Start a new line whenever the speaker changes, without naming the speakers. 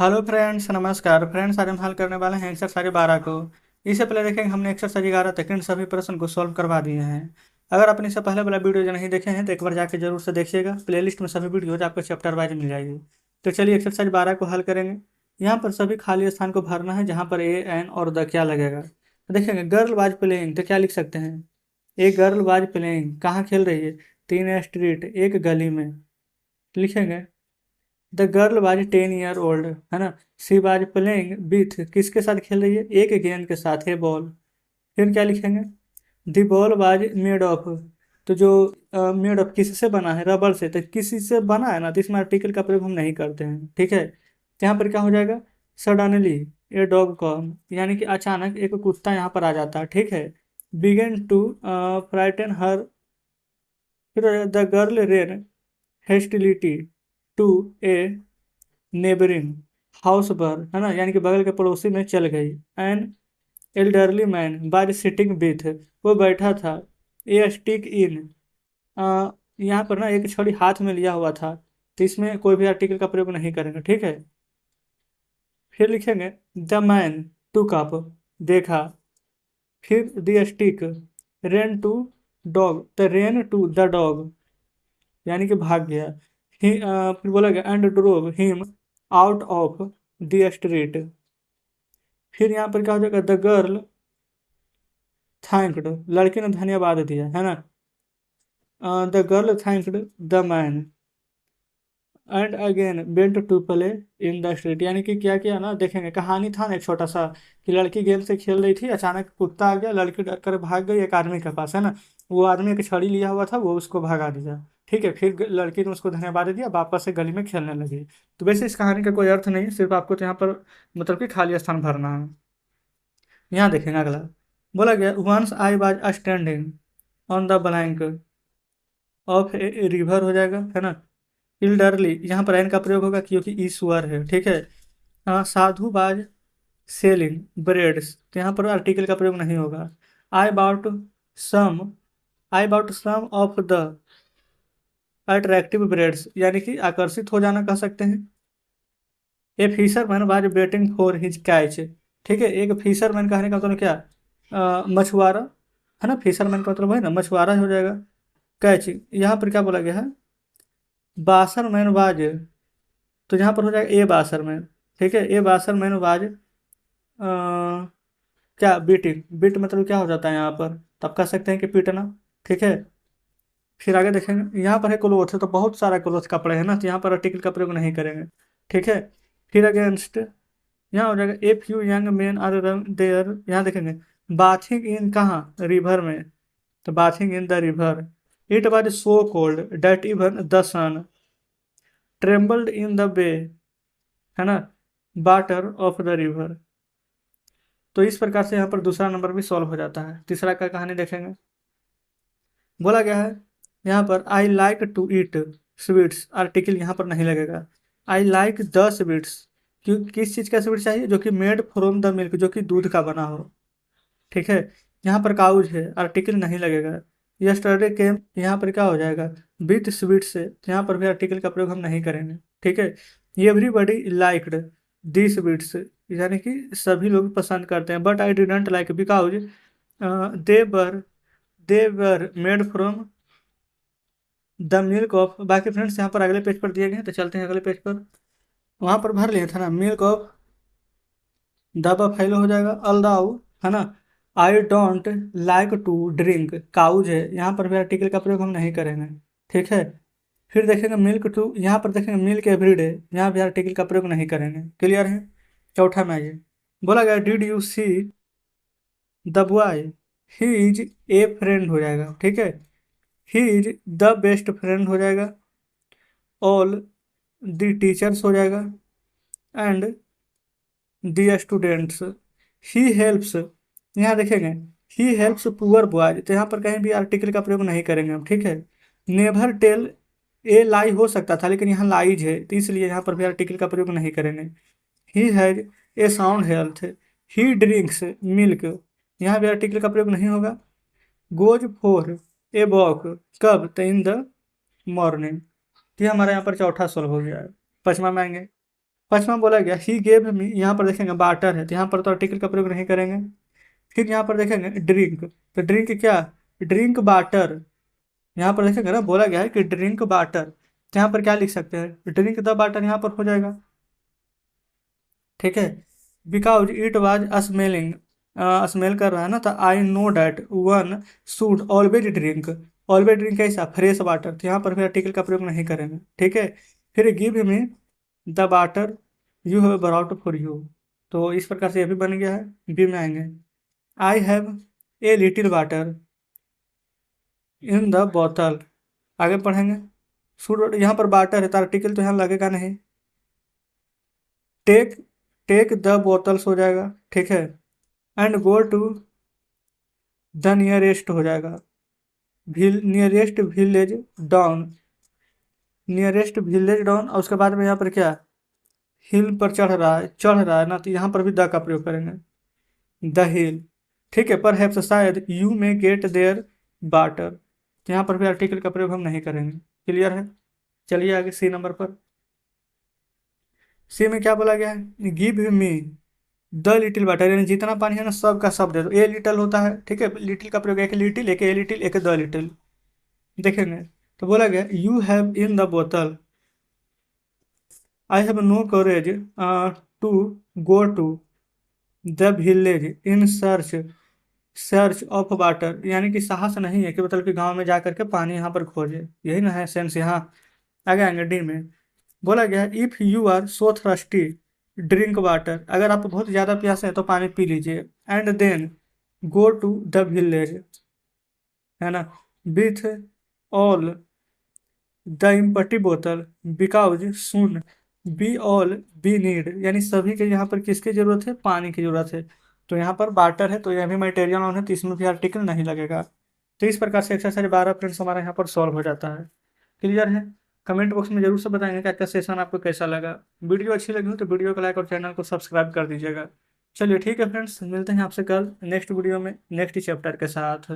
Hello friends, नमस्कार friends. आज हम हल करने वाले हैं एक्सरसाइज 12 को। इससे पहले देखेंगे हमने एक्सरसाइज 11 तक इन सभी प्रश्न को सॉल्व करवा दिए हैं। अगर आपने इससे पहले वाला वीडियो जो नहीं देखे हैं तो एक बार जाके जरूर से देखिएगा। प्लेलिस्ट में सभी वीडियोज आपको चैप्टर वाइज मिल जाएगी। तो चलिए एक्सरसाइज 12 को हल करेंगे। यहाँ पर सभी खाली स्थान को भरना है जहाँ पर ए एन और द क्या लगेगा। तो देखेंगे गर्ल वाज प्लेइंग, तो क्या लिख सकते हैं? ए गर्ल वाज प्लेइंग कहाँ खेल रही है? तीन स्ट्रीट, एक गली में। लिखेंगे the girl was 10 year old, है ना। सी वाज प्लेइंग विथ, किसके साथ खेल रही है? एक गेंद के साथ है, बॉल। फिर क्या लिखेंगे? The ball was made of, तो जो मेड ऑफ किससे बना है? रबर से। तो किसी से बना है ना, तो इसमें आर्टिकल का प्रयोग हम नहीं करते हैं, ठीक है। तो यहाँ पर क्या हो जाएगा? सडनली ए डॉग कम, यानी कि अचानक एक कुत्ता यहाँ पर आ जाता है, ठीक है। बिगेन टू फ्राइटन हर, फिर the girl ran hastily to a neighbouring house पर, है ना, यानी कि बगल के पड़ोसी में चल गई। एन एल्डरली मैन बाज सिटिंग विथ, वो बैठा था। ए स्टिक इन, यहाँ पर ना एक छड़ी हाथ में लिया हुआ था। तो इसमें कोई भी आर्टिकल का प्रयोग नहीं करेंगे, ठीक है। फिर लिखेंगे द मैन टुक अप, देखा। फिर the stick ran to dog, the ran to the dog, यानी कि भाग गया। फिर बोला गया and drove him out of the street. फिर यहाँ पर क्या हो जाएगा? द गर्ल थैंक्ड, लड़के ने धन्यवाद दिया, है ना। The girl thanked the man and again went to play in the street, यानी कि क्या किया ना, देखेंगे कहानी था ना एक छोटा सा, कि लड़की गेम से खेल रही थी, अचानक कुत्ता आ गया, लड़की डर कर भाग गई एक आदमी के पास, है ना। वो आदमी एक छड़ी लिया हुआ था, वो उसको भगा दिया, ठीक है। फिर लड़की ने उसको धन्यवाद दिया, वापस से गली में खेलने लगी। तो वैसे इस कहानी का कोई अर्थ नहीं, सिर्फ आपको तो यहाँ पर मतलब कि खाली स्थान भरना है। यहाँ देखेंगे अगला, बोला गया once I was standing on the blank of a river, हो जाएगा, है ना। इल्डरली, यहाँ पर एन का प्रयोग होगा क्योंकि ईश्वर है, ठीक है। साधु बाज सेलिंग ब्रेड्स, तो यहाँ पर आर्टिकल का प्रयोग नहीं होगा। I bought some, I bought some of the attractive breads, यानी कि आकर्षित हो जाना कह सकते हैं। A fisherman was waiting for his catch, ठीक है। एक फिशरमैन कहने का मतलब क्या? मछुआरा, है ना। फिशरमैन का मतलब है ना मछुआरा हो जाएगा। कैच, यहाँ पर क्या बोला गया है? बासरमैन वाज, तो यहाँ पर हो जाएगा ए बासरमैन, ठीक है। ए बासरमैन वाज क्या बीटिंग, बीट मतलब क्या हो जाता है यहाँ पर? तो आप कह सकते हैं कि पीटना, ठीक है। फिर आगे देखेंगे, यहाँ पर है क्लोथ, तो बहुत सारा क्लोथ कपड़े हैं ना, तो यहाँ पर आर्टिकल का प्रयोग नहीं करेंगे, ठीक है। फिर अगेंस्ट, यहाँ हो जाएगा a few young men are there, यहाँ देखेंगे बाथिंग इन, कहाँ? रिवर में। तो bathing in the river. It was so cold that even the sun trembled in the bay, है ना, वाटर ऑफ द रिवर। तो इस प्रकार से यहाँ पर दूसरा नंबर भी सॉल्व हो जाता है। तीसरा का कहानी देखेंगे, बोला गया है यहाँ पर I like to eat sweets, article यहाँ पर नहीं लगेगा। आई लाइक द स्वीट्स, क्यों, किस चीज़ का स्वीट चाहिए? जो कि मेड फ्रॉम द मिल्क, जो कि दूध का बना हो, ठीक है। यहाँ पर काउज है, आर्टिकल नहीं लगेगा। यस्टरडे केम, यहाँ पर क्या हो जाएगा? विथ स्वीट से, तो यहाँ पर भी आर्टिकल का प्रयोग हम नहीं करेंगे, ठीक है। एवरीबडी लाइक्ड दी स्वीट्स, यानी कि सभी लोग पसंद करते हैं। But I didn't like because they were they were made from the milk of, बाकी फ्रेंड्स यहाँ पर अगले पेज पर दिए गए हैं, तो चलते हैं अगले पेज पर। वहाँ पर भर लिए था ना, मिल्क ऑफ द बफेलो हो जाएगा। अल्दाउ, है ना। I don't like to drink cause है, यहाँ पर भी आर्टिकल का प्रयोग हम नहीं करेंगे, ठीक है। फिर देखेंगे मिल्क टू, यहाँ पर देखेंगे मिल्क एवरीडे, यहाँ भी आर्टिकल का प्रयोग नहीं करेंगे, क्लियर है। चौथा में आइए, बोला गया did you see the boy, he is a friend हो जाएगा, ठीक है। He is the best friend हो जाएगा। ऑल द टीचर्स हो जाएगा and the students. He helps, यहाँ देखेंगे ही हेल्प्स पुअर बॉयज, तो यहाँ पर कहीं भी आर्टिकल का प्रयोग नहीं करेंगे हम, ठीक है। नेवर टेल ए लाई हो सकता था, लेकिन यहाँ लाइज है, तो इसलिए यहाँ पर भी आर्टिकल का प्रयोग नहीं करेंगे। He has a sound health, he drinks milk, यहाँ भी आर्टिकल का प्रयोग नहीं होगा। गोज फॉर ए वॉक, कब? तो इन द मॉर्निंग। तो ये हमारा यहाँ पर चौथा सोल्व हो गया है। पचमा में आएंगे, 5वां बोला गया ही गेव मी, यहाँ पर देखेंगे बाटर है तो यहाँ पर तो आर्टिकल का प्रयोग नहीं करेंगे। फिर यहाँ पर देखेंगे ड्रिंक, तो ड्रिंक क्या, ड्रिंक वाटर। यहाँ पर देखेंगे ना बोला गया है कि ड्रिंक वाटर, तो यहाँ पर क्या लिख सकते हैं, ड्रिंक द वाटर यहाँ पर हो जाएगा। ठीक है, because it was smelling, smell कर रहा है ना, तो I know that one should always drink, always drink कैसा, फ्रेश वाटर, तो यहाँ पर फिर आर्टिकल का प्रयोग नहीं करेंगे। ठीक है, फिर give me the water you have brought for you, तो इस प्रकार से ये भी बन गया है। बी में आएंगे I have a little water in the बोतल, आगे पढ़ेंगे शुड, यहाँ पर वाटर है तो आर्टिकल तो यहाँ लगेगा नहीं। टेक, टेक द बोतल्स हो जाएगा। ठीक है, and go to the nearest हो जाएगा, nearest village down, nearest village down, और उसके बाद में यहाँ पर क्या, हिल पर चढ़ रहा है ना, तो यहाँ पर भी द का प्रयोग करेंगे, द हिल। ठीक है, पर हैप्स शायद यू में गेट देयर वाटर, तो यहाँ पर भी आर्टिकल का प्रयोग हम नहीं करेंगे। क्लियर है, चलिए आगे सी नंबर पर। सी में क्या बोला गया है, give me the little water, यानी जितना पानी है ना सब का सब दे दो। ए लिटिल होता है, ठीक है, लिटिल का प्रयोग एक लिटिल, एक ए लिटिल, एक द लिटिल, देखेंगे तो बोला गया यू हैव इन द बोतल, I have no courage to go to the village in search, search of water, यानी कि साहस नहीं है कि मतलब कि गांव में जा करके पानी यहाँ पर खोजे, यही ना है सेंस यहाँ। आगे आएंगे डी में, बोला गया है if you are so thirsty drink water, अगर आप बहुत ज़्यादा प्यासे हैं तो पानी पी लीजिए, and then go to the village, है ना, विथ ऑल द इम्पटी बोतल because soon be all be need, यानी सभी के यहाँ पर किसकी जरूरत है, पानी की जरूरत है, तो यहाँ पर वाटर है तो यह भी मटेरियल ऑन है तो इसमें भी आर्टिकल नहीं लगेगा। तो इस प्रकार से एक्सरसाइज 12 फ्रेंड्स हमारा यहाँ पर सॉल्व हो जाता है। क्लियर है, कमेंट बॉक्स में जरूर से बताएंगे कि आपका सेशन आपको कैसा लगा। वीडियो अच्छी लगी हो तो वीडियो को लाइक और चैनल को सब्सक्राइब कर दीजिएगा। चलिए ठीक है फ्रेंड्स, मिलते हैं आपसे कल नेक्स्ट वीडियो में नेक्स्ट चैप्टर के साथ।